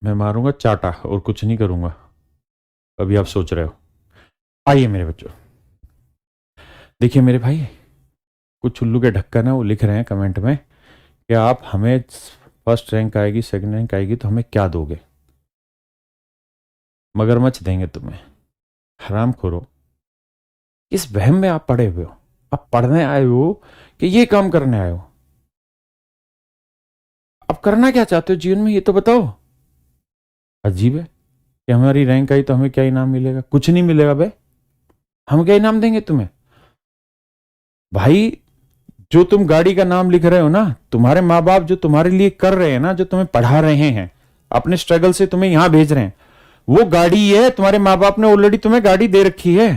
मैं मारूंगा चाटा और कुछ नहीं करूंगा। अभी आप सोच रहे हो। आइए मेरे बच्चों, देखिए मेरे भाई, कुछ उल्लू के ढक्कन है वो लिख रहे हैं कमेंट में कि आप हमें फर्स्ट रैंक आएगी, सेकंड रैंक आएगी तो हमें क्या दोगे? मगरमच्छ देंगे तुम्हें। हराम खोरो, इस वहम में आप पड़े हुए हो। आप पढ़ने आए हो कि ये काम करने आए हो? आप करना क्या चाहते हो जीवन में, ये तो बताओ। अजीब है कि हमारी रैंक आई तो हमें क्या इनाम मिलेगा? कुछ नहीं मिलेगा बे। हम क्या इनाम देंगे तुम्हें? भाई, जो तुम गाड़ी का नाम लिख रहे हो ना, तुम्हारे माँ बाप जो तुम्हारे लिए कर रहे हैं ना, जो तुम्हें पढ़ा रहे हैं, अपने स्ट्रगल से तुम्हें यहां भेज रहे हैं, वो गाड़ी है। तुम्हारे माँ बाप ने ऑलरेडी तुम्हें गाड़ी दे रखी है।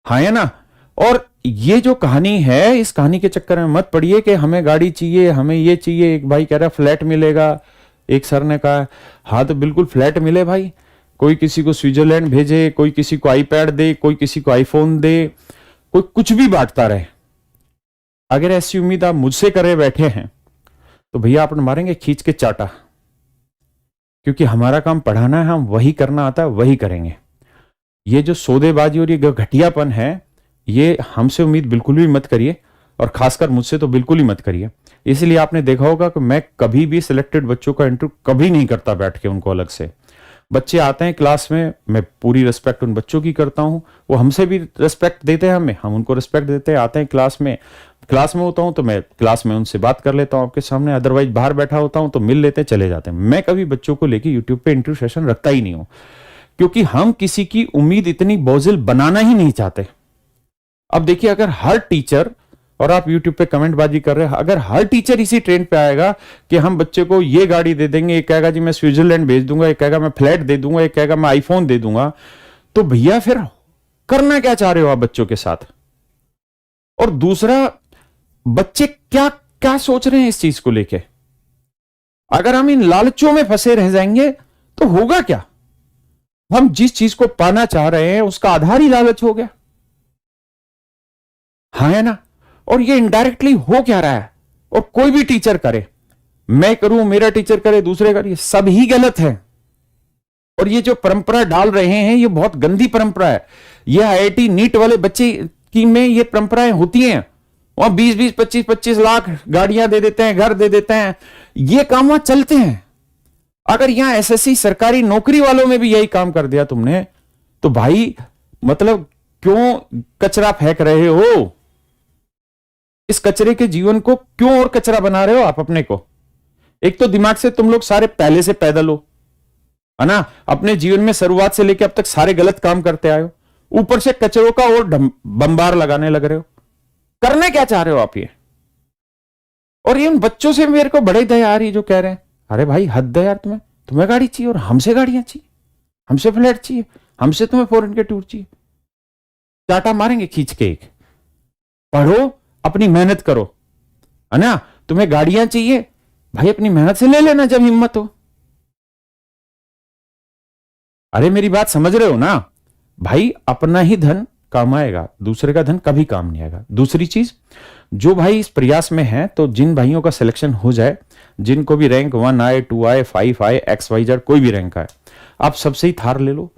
हाँ है ना? और ये जो कहानी है, इस कहानी के चक्कर में मत पड़िए कि हमें गाड़ी चाहिए, हमें ये चाहिए। एक भाई कह रहा है फ्लैट मिलेगा, एक सर ने कहा हाँ तो बिल्कुल फ्लैट मिले भाई। कोई किसी को स्विट्जरलैंड भेजे, कोई किसी को आईपैड दे, कोई किसी को आईफोन दे, कोई कुछ भी बांटता रहे। अगर ऐसी उम्मीद आप मुझसे करे बैठे हैं तो भैया आप मारेंगे खींच के चाटा। क्योंकि हमारा काम पढ़ाना है, हम वही करना आता है, वही करेंगे। ये जो सौदेबाजी और ये घटियापन है, ये हमसे उम्मीद बिल्कुल भी मत करिए, और खासकर मुझसे तो बिल्कुल ही मत करिए। इसलिए आपने देखा होगा कि मैं कभी भी सिलेक्टेड बच्चों का इंटरव्यू कभी नहीं करता बैठ के उनको अलग से। बच्चे आते हैं क्लास में, मैं पूरी रिस्पेक्ट उन बच्चों की करता हूं, वो हमसे भी रिस्पेक्ट देते हैं, हमें, हम उनको रिस्पेक्ट देते हैं। आते हैं क्लास में होता हूं तो मैं क्लास में उनसे बात कर लेता हूं आपके सामने, अदरवाइज बाहर बैठा होता हूं तो मिल लेते, चले जाते हैं। मैं कभी बच्चों को लेके यूट्यूब पे इंटरव्यू सेशन रखता ही नहीं हूं, क्योंकि हम किसी की उम्मीद इतनी बोझिल बनाना ही नहीं चाहते। अब देखिए, अगर हर टीचर, और आप यूट्यूब पे कमेंट बाजी कर रहे हैं, अगर हर टीचर इसी ट्रेंड पे आएगा कि हम बच्चे को ये गाड़ी दे देंगे, एक कहेगा जी मैं स्विट्जरलैंड भेज दूंगा, एक कहेगा मैं फ्लैट दे दूंगा, एक कहेगा मैं आईफोन दे दूंगा, तो भैया फिर करना क्या चाह रहे हो आप बच्चों के साथ? और दूसरा, बच्चे क्या क्या सोच रहे हैं इस चीज को लेके? अगर हम इन लालचों में फंसे रह जाएंगे तो होगा क्या? हम जिस चीज को पाना चाह रहे हैं उसका आधार ही लालच हो गया। हाँ है ना? और ये इनडायरेक्टली हो क्या रहा है? और कोई भी टीचर करे, मैं करूं, मेरा टीचर करे, दूसरे करे, सब ही गलत है। और ये जो परंपरा डाल रहे हैं ये बहुत गंदी परंपरा है। ये आईआईटी नीट वाले बच्चे की में ये परंपराएं होती हैं, वहां 20-20, 25-25 लाख गाड़ियां दे देते हैं, घर दे देते हैं, ये काम वहां चलते हैं। अगर यहां एसएससी सरकारी नौकरी वालों में भी यही काम कर दिया तुमने, तो भाई मतलब क्यों कचरा फेंक रहे हो? इस कचरे के जीवन को क्यों और कचरा बना रहे हो आप अपने को? एक तो दिमाग से तुम लोग सारे पहले से पैदल हो, है ना? अपने जीवन में शुरुआत से लेकर अब तक सारे गलत काम करते आए हो, ऊपर से कचरों का और बंबार लगाने लग रहे हो। करने क्या चाह रहे हो आप ये? और इन बच्चों से मेरे को बड़े दया आ रही जो कह रहे हैं अरे भाई हद है यार, तुम्हें गाड़ी चाहिए और हमसे गाड़ियां चाहिए, हमसे फ्लैट चाहिए, हमसे तुम्हें फॉरेन के टूर चाहिए। चाटा मारेंगे खींच के एक। पढ़ो, अपनी मेहनत करो, है ना? तुम्हें गाड़ियां चाहिए, भाई अपनी मेहनत से ले लेना जब हिम्मत हो। अरे मेरी बात समझ रहे हो ना? भाई अपना ही धन काम आएगा, दूसरे का धन कभी काम नहीं आएगा। दूसरी चीज, जो भाई इस प्रयास में है, तो जिन भाइयों का सिलेक्शन हो जाए, जिनको भी रैंक 1 आए, 2 आए, 5 आए, XYZ कोई भी रैंक आए, आप सबसे ही थार ले लो,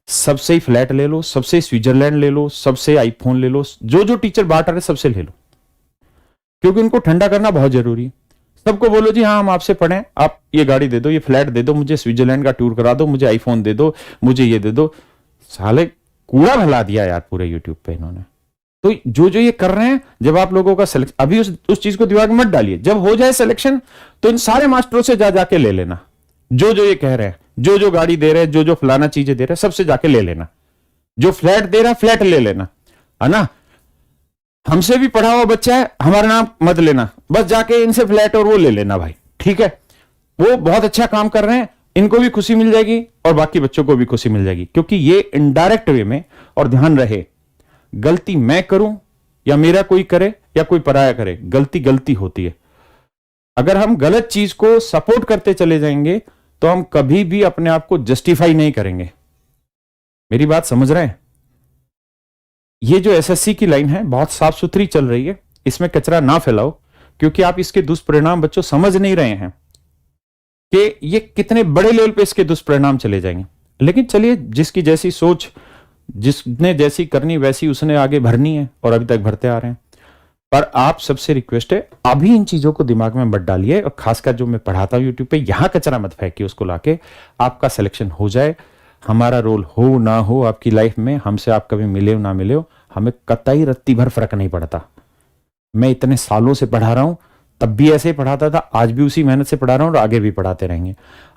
सबसे ही फ्लैट ले लो, सबसे स्विट्जरलैंड ले लो, सबसे आईफोन ले लो, जो जो टीचर बांट रहे सबसे ले लो, क्योंकि उनको ठंडा करना बहुत जरूरी है। सबको बोलो जी हाँ हम आपसे पढ़ें, आप ये गाड़ी दे दो, ये फ्लैट दे दो, मुझे स्विट्जरलैंड का टूर करा दो, मुझे आईफोन दे दो, मुझे ये दे दो। साले कूड़ा भला दिया यार पूरे यूट्यूब पे इन्होंने। तो जो जो ये कर रहे हैं, जब आप लोगों का सिलेक्शन, अभी उस चीज को दिमाग में मत डालिए, जब हो जाए सिलेक्शन तो इन सारे मास्टरों से जा जाके ले लेना, जो जो ये कह रहे हैं, जो जो गाड़ी दे रहे हैं, जो जो फलाना चीजें दे रहे हैं, सबसे जाके ले लेना। जो फ्लैट दे रहा है फ्लैट ले लेना, है ना? हमसे भी पढ़ा हुआ बच्चा है, हमारा नाम मत लेना, बस जाके इनसे फ्लैट और वो ले लेना भाई, ठीक है? वो बहुत अच्छा काम कर रहे हैं, इनको भी खुशी मिल जाएगी और बाकी बच्चों को भी खुशी मिल जाएगी, क्योंकि ये इनडायरेक्ट वे में। और ध्यान रहे, गलती मैं करूं या मेरा कोई करे या कोई पराया करे, गलती गलती होती है। अगर हम गलत चीज को सपोर्ट करते चले जाएंगे तो हम कभी भी अपने आप को जस्टिफाई नहीं करेंगे। मेरी बात समझ रहे हैं? ये जो एसएससी की लाइन है बहुत साफ सुथरी चल रही है, इसमें कचरा ना फैलाओ, क्योंकि आप इसके दुष्परिणाम बच्चों समझ नहीं रहे हैं कि ये कितने बड़े लेवल पे इसके दुष्परिणाम चले जाएंगे। लेकिन चलिए, जिसकी जैसी सोच, जिसने जैसी करनी वैसी उसने आगे भरनी है, और अभी तक भरते आ रहे हैं। पर आप सबसे रिक्वेस्ट है, अभी इन चीजों को दिमाग में मत डालिए, और खासकर जो मैं पढ़ाता हूं यूट्यूब पे, यहां कचरा मत फेंकिए, उसको लाके आपका सिलेक्शन हो जाए। हमारा रोल हो ना हो आपकी लाइफ में, हमसे आप कभी मिले हो ना मिले हो, हमें कतई रत्ती भर फर्क नहीं पड़ता। मैं इतने सालों से पढ़ा रहा हूं, तब भी ऐसे ही पढ़ाता था, आज भी उसी मेहनत से पढ़ा रहा हूं और आगे भी पढ़ाते रहेंगे।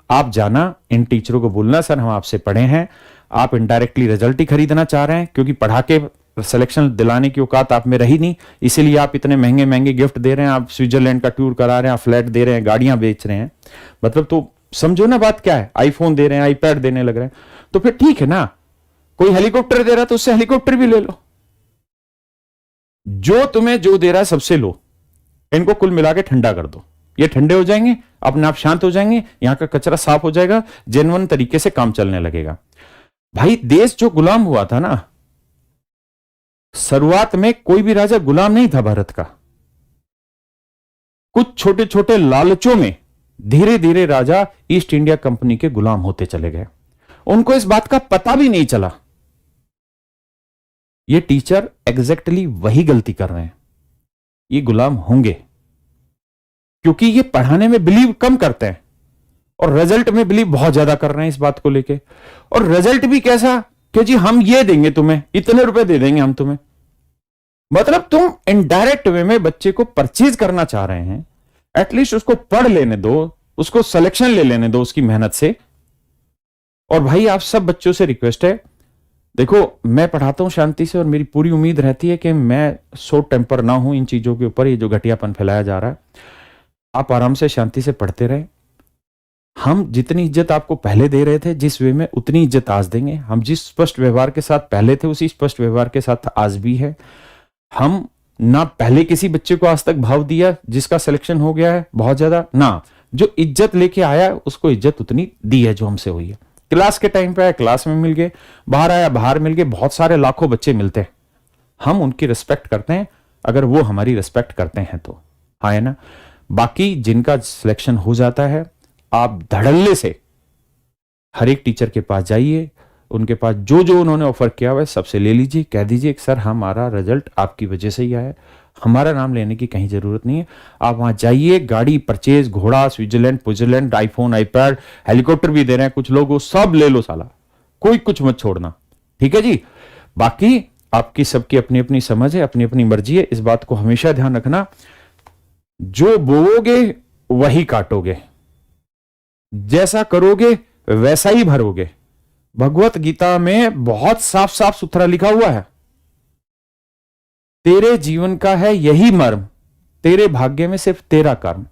आप जाना, इन टीचरों को बोलना, सर हम आपसे पढ़े हैं, आप इनडायरेक्टली रिजल्ट ही खरीदना चाह रहे हैं, क्योंकि पढ़ा के सिलेक्शन दिलाने की औकात आप में रही नहीं, इसीलिए आप इतने महंगे महंगे गिफ्ट दे रहे हैं, आप स्विट्जरलैंड का टूर करा रहे हैं, आप फ्लैट दे रहे हैं, गाड़ियां बेच रहे हैं। मतलब तो समझो ना बात क्या है, आईफोन दे रहे हैं, आईपैड देने लग रहे हैं, तो फिर ठीक है ना। कोई हेलीकॉप्टर दे रहा है तो उससे हेलीकॉप्टर भी ले लो। जो तुम्हें जो दे रहा है सबसे लो, इनको कुल मिला के ठंडा कर दो, ये ठंडे हो जाएंगे, अपने आप शांत हो जाएंगे, यहां का कचरा साफ हो जाएगा, जेन्युइन तरीके से काम चलने लगेगा। भाई देश जो गुलाम हुआ था ना, शुरुआत में कोई भी राजा गुलाम नहीं था भारत का। कुछ छोटे छोटे लालचों में धीरे धीरे राजा ईस्ट इंडिया कंपनी के गुलाम होते चले गए, उनको इस बात का पता भी नहीं चला। ये टीचर एग्जैक्टली वही गलती कर रहे हैं, ये गुलाम होंगे क्योंकि ये पढ़ाने में बिलीव कम करते हैं और रिजल्ट में बिलीव बहुत ज्यादा कर रहे हैं इस बात को लेके। और रिजल्ट भी कैसा कि जी हम ये देंगे तुम्हें, इतने रुपए दे देंगे हम तुम्हें। मतलब तुम इनडायरेक्ट वे में बच्चे को परचेज करना चाह रहे हैं, एटलीस्ट उसको पढ़ लेने दो, उसको सिलेक्शन ले लेने दो उसकी मेहनत से। और भाई आप सब बच्चों से रिक्वेस्ट है, देखो मैं पढ़ाता हूं शांति से और मेरी पूरी उम्मीद रहती है कि मैं शॉर्ट टेम्पर ना हूं इन चीजों के ऊपर, ये जो घटियापन फैलाया जा रहा है। आप आराम से शांति से पढ़ते रहे। हम जितनी इज्जत आपको पहले दे रहे थे जिस वे में, उतनी इज्जत आज देंगे। हम जिस स्पष्ट व्यवहार के साथ पहले थे उसी स्पष्ट व्यवहार के साथ आज भी है। हम ना पहले किसी बच्चे को आज तक भाव दिया जिसका सिलेक्शन हो गया है बहुत ज्यादा, ना जो इज्जत लेके आया उसको इज्जत उतनी दी है जो हमसे हुई है। क्लास के टाइम पे आया क्लास में मिल गए, बाहर आया बाहर मिल गए, बहुत सारे लाखों बच्चे मिलते हैं, हम उनकी रिस्पेक्ट करते हैं अगर वो हमारी रिस्पेक्ट करते हैं तो, हाँ है ना। बाकी जिनका सिलेक्शन हो जाता है, आप धड़ल्ले से हर एक टीचर के पास जाइए, उनके पास जो जो उन्होंने ऑफर किया हुआ है सबसे ले लीजिए, कह दीजिए कि सर हमारा रिजल्ट आपकी वजह से ही आया है, हमारा नाम लेने की कहीं जरूरत नहीं है। आप वहां जाइए, गाड़ी परचेज, घोड़ा, स्विट्जरलैंड, आईफोन, आईपैड, हेलीकॉप्टर भी दे रहे हैं कुछ लोग, वो सब ले लो साला, कोई कुछ मत छोड़ना, ठीक है जी। बाकी आपकी सबकी अपनी अपनी समझ है, अपनी अपनी मर्जी है, इस बात को हमेशा ध्यान रखना। जो बोओगे वही काटोगे, जैसा करोगे वैसा ही भरोगे। भगवत गीता में बहुत साफ साफ सुथरा लिखा हुआ है, तेरे जीवन का है यही मर्म, तेरे भाग्य में सिर्फ तेरा कर्म।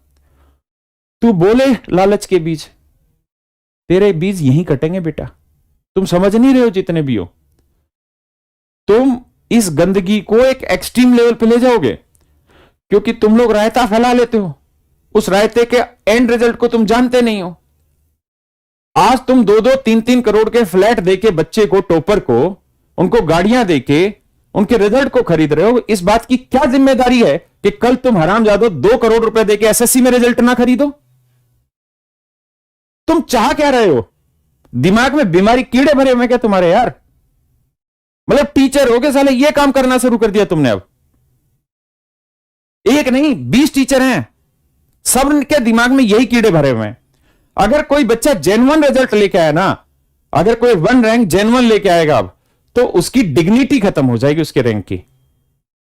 तू बोले लालच के बीज, तेरे बीज यहीं कटेंगे बेटा। तुम समझ नहीं रहे हो जितने भी हो, तुम इस गंदगी को एक एक्सट्रीम लेवल पे ले जाओगे क्योंकि तुम लोग रायता फैला लेते हो, उस रायते के एंड रिजल्ट को तुम जानते नहीं हो। आज तुम 2-2, 3-3 करोड़ के फ्लैट देके बच्चे को, टॉपर को, उनको गाड़ियां देके उनके रिजल्ट को खरीद रहे हो। इस बात की क्या जिम्मेदारी है कि कल तुम हरामजादो 2 करोड़ रुपए देके एसएससी में रिजल्ट ना खरीदो? तुम चाह क्या रहे हो? दिमाग में बीमारी, कीड़े भरे हुए क्या तुम्हारे यार? मतलब टीचर हो गए साले, ये काम करना शुरू कर दिया तुमने। अब एक नहीं 20 टीचर हैं, सब के दिमाग में यही कीड़े भरे हुए हैं। अगर कोई बच्चा जेन्युइन रिजल्ट लेके आया ना, अगर कोई 1 रैंक जेन्युइन लेके आएगा अब, तो उसकी डिग्निटी खत्म हो जाएगी उसके रैंक की,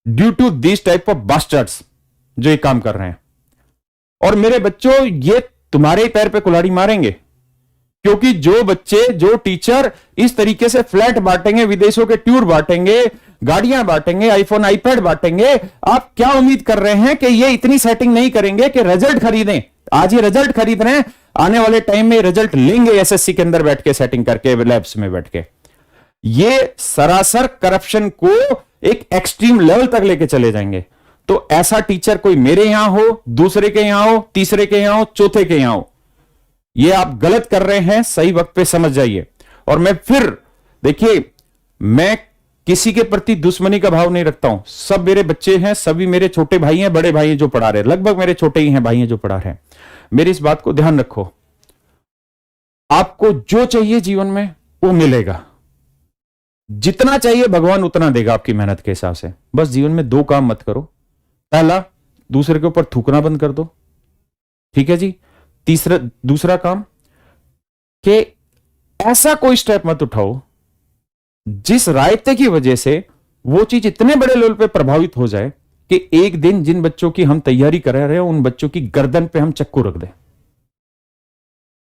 due to this type of bastards जो ये काम कर रहे हैं। और मेरे बच्चों, ये तुम्हारे ही पैर पे कुल्हाड़ी मारेंगे, क्योंकि जो बच्चे, जो टीचर इस तरीके से फ्लैट बांटेंगे, विदेशों के टूर बांटेंगे, गाड़ियां बांटेंगे, आईफोन, आईपैड बांटेंगे, आप क्या उम्मीद कर रहे हैं कि ये इतनी सेटिंग नहीं करेंगे कि रिजल्ट खरीदें? आज ये रिजल्ट खरीद रहे हैं, आने वाले टाइम में रिजल्ट लेंगे एसएससी के अंदर बैठ के, सेटिंग करके, लैब्स में बैठ के। ये सरासर करप्शन को एक एक्सट्रीम लेवल तक लेके चले जाएंगे। तो ऐसा टीचर कोई मेरे यहां हो, दूसरे के यहां हो, तीसरे के यहां हो, चौथे के यहां हो, ये आप गलत कर रहे हैं, सही वक्त पे समझ जाइए। और मैं फिर देखिए, मैं किसी के प्रति दुश्मनी का भाव नहीं रखता हूं, सब मेरे बच्चे हैं, सभी मेरे छोटे भाई हैं, बड़े भाई हैं जो पढ़ा रहे हैं, लगभग मेरे छोटे ही हैं भाई हैं जो पढ़ा रहे हैं। मेरी इस बात को ध्यान रखो, आपको जो चाहिए जीवन में वो मिलेगा, जितना चाहिए भगवान उतना देगा आपकी मेहनत के हिसाब से। बस जीवन में दो काम मत करो। पहला, दूसरे के ऊपर थूकना बंद कर दो, ठीक है जी। दूसरा काम कि ऐसा कोई स्टेप मत उठाओ जिस रायते की वजह से वो चीज इतने बड़े लेवल पे प्रभावित हो जाए कि एक दिन जिन बच्चों की हम तैयारी कर रहे हैं उन बच्चों की गर्दन पे हम चक्कू रख दें।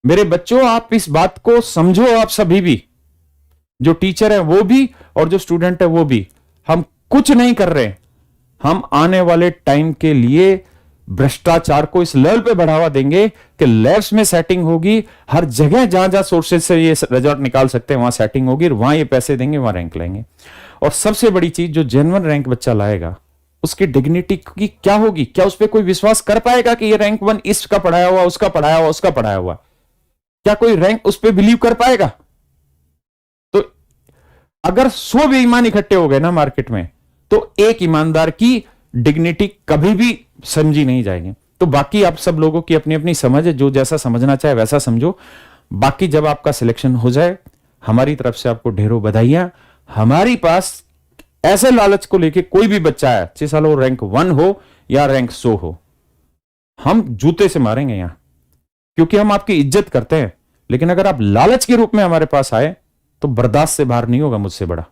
मेरे बच्चों, आप इस बात को समझो, आप सभी भी, जो टीचर है वो भी और जो स्टूडेंट है वो भी, हम कुछ नहीं कर रहे। हम आने वाले टाइम के लिए भ्रष्टाचार को इस लेवल पे बढ़ावा देंगे कि लैब्स में सेटिंग होगी, हर जगह जहां जहां सोर्सेज से ये रिजल्ट निकाल सकते हैं वहां सेटिंग होगी, वहां ये पैसे देंगे, वहां रैंक लाएंगे। और सबसे बड़ी चीज, जो जेन्युइन रैंक बच्चा लाएगा उसकी डिग्निटी की क्या होगी? क्या उस पर कोई विश्वास कर पाएगा कि ये रैंक 1 इसका पढ़ाया हुआ, उसका पढ़ाया हुआ, उसका पढ़ाया हुआ? क्या कोई रैंक उस पर बिलीव कर पाएगा? तो अगर 100 बेईमान इकट्ठे हो गए ना मार्केट में, तो एक ईमानदार की डिग्निटी कभी भी समझी नहीं जाएगी। तो बाकी आप सब लोगों की अपनी अपनी समझ है, जो जैसा समझना चाहे वैसा समझो। बाकी जब आपका सिलेक्शन हो जाए, हमारी तरफ से आपको ढेरों बधाइयां। हमारी पास ऐसे लालच को लेके कोई भी बच्चा है, 6 साल हो, रैंक 1 हो या रैंक 100 हो, हम जूते से मारेंगे यहां, क्योंकि हम आपकी इज्जत करते हैं। लेकिन अगर आप लालच के रूप में हमारे पास आए तो बर्दाश्त से बाहर नहीं होगा मुझसे बड़ा,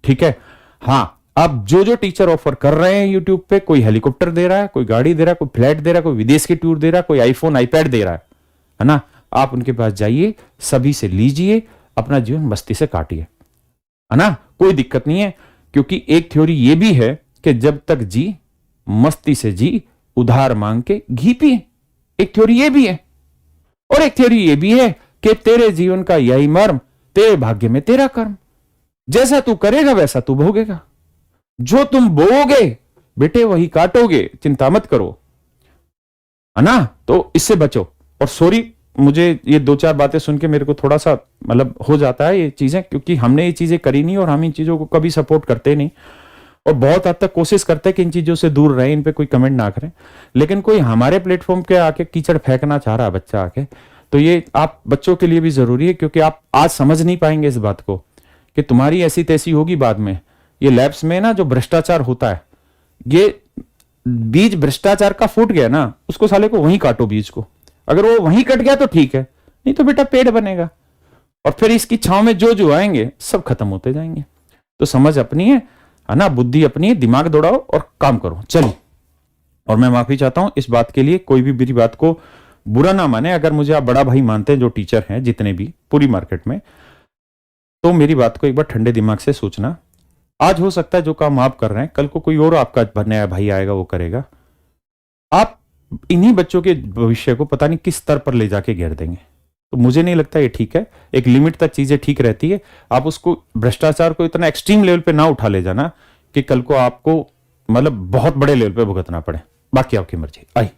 ठीक है। हां, आप जो जो टीचर ऑफर कर रहे हैं यूट्यूब पे, कोई हेलीकॉप्टर दे रहा है, कोई गाड़ी दे रहा है, कोई फ्लैट दे रहा है, कोई विदेश की टूर दे रहा है, कोई आईफोन आईपैड दे रहा है ना, आप उनके पास जाइए, सभी से लीजिए, अपना जीवन मस्ती से काटिए, है ना, कोई दिक्कत नहीं है। क्योंकि एक थ्योरी ये भी है कि जब तक जी मस्ती से जी, उधार मांग के घी पिए। एक थ्योरी ये भी है। और एक थ्योरी ये भी है कि तेरे जीवन का यही मर्म, तेरे भाग्य में तेरा कर्म, जैसा तू करेगा वैसा तू भोगेगा, जो तुम बोओगे बेटे वही काटोगे, चिंता मत करो, है ना। तो इससे बचो। और सॉरी, मुझे ये 2-4 बातें सुन के मेरे को थोड़ा सा मतलब हो जाता है ये चीजें, क्योंकि हमने ये चीजें करी नहीं और हम इन चीजों को कभी सपोर्ट करते नहीं, और बहुत हद तक कोशिश करते हैं कि इन चीजों से दूर रहे, इन पे कोई कमेंट ना करें। लेकिन कोई हमारे प्लेटफॉर्म के आके कीचड़ फेंकना चाह रहा है बच्चा आके, तो ये आप बच्चों के लिए भी जरूरी है, क्योंकि आप आज समझ नहीं पाएंगे इस बात को कि तुम्हारी ऐसी तैसी होगी बाद में। ये लैब्स में ना जो भ्रष्टाचार होता है, ये बीज भ्रष्टाचार का फूट गया ना, उसको साले को वहीं काटो बीज को। अगर वो वहीं कट गया तो ठीक है, नहीं तो बेटा पेड़ बनेगा, और फिर इसकी छांव में जो जो आएंगे सब खत्म होते जाएंगे। तो समझ अपनी है ना, बुद्धि अपनी है, दिमाग दौड़ाओ और काम करो। चलिए, और मैं माफी चाहता हूं इस बात के लिए, कोई भी मेरी बात को बुरा ना माने। अगर मुझे आप बड़ा भाई मानते हैं, जो टीचर हैं जितने भी पूरी मार्केट में, तो मेरी बात को एक बार ठंडे दिमाग से सोचना। आज हो सकता है जो काम आप कर रहे हैं, कल को कोई और आपका नया भाई आएगा वो करेगा। आप इन्हीं बच्चों के भविष्य को पता नहीं किस स्तर पर ले जाके घेर देंगे। तो मुझे नहीं लगता ये ठीक है। एक लिमिट तक चीजें ठीक रहती है। आप उसको, भ्रष्टाचार को इतना एक्सट्रीम लेवल पे ना उठा ले जाना कि कल को आपको मतलब बहुत बड़े लेवल पे भुगतना पड़े। बाकी आपकी मर्जी। आई